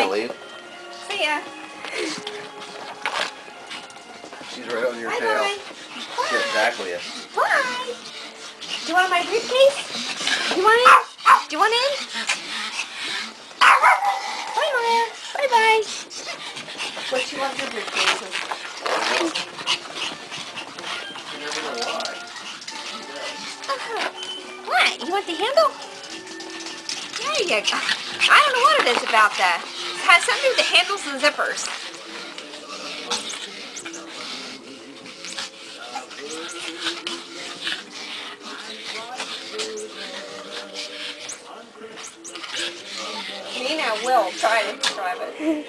gonna leave. See ya. She's right on your Bye tail. bye. She'll tackle you. Bye. Do you want my briefcase? Do you want in? Do you want in? Bye, Maya. Bye bye. What she wants her briefcase with. You never know why. What? You want the handle? There you go. I don't know what it is about that. It has something to do with the handles and zippers. Nina will try to drive it.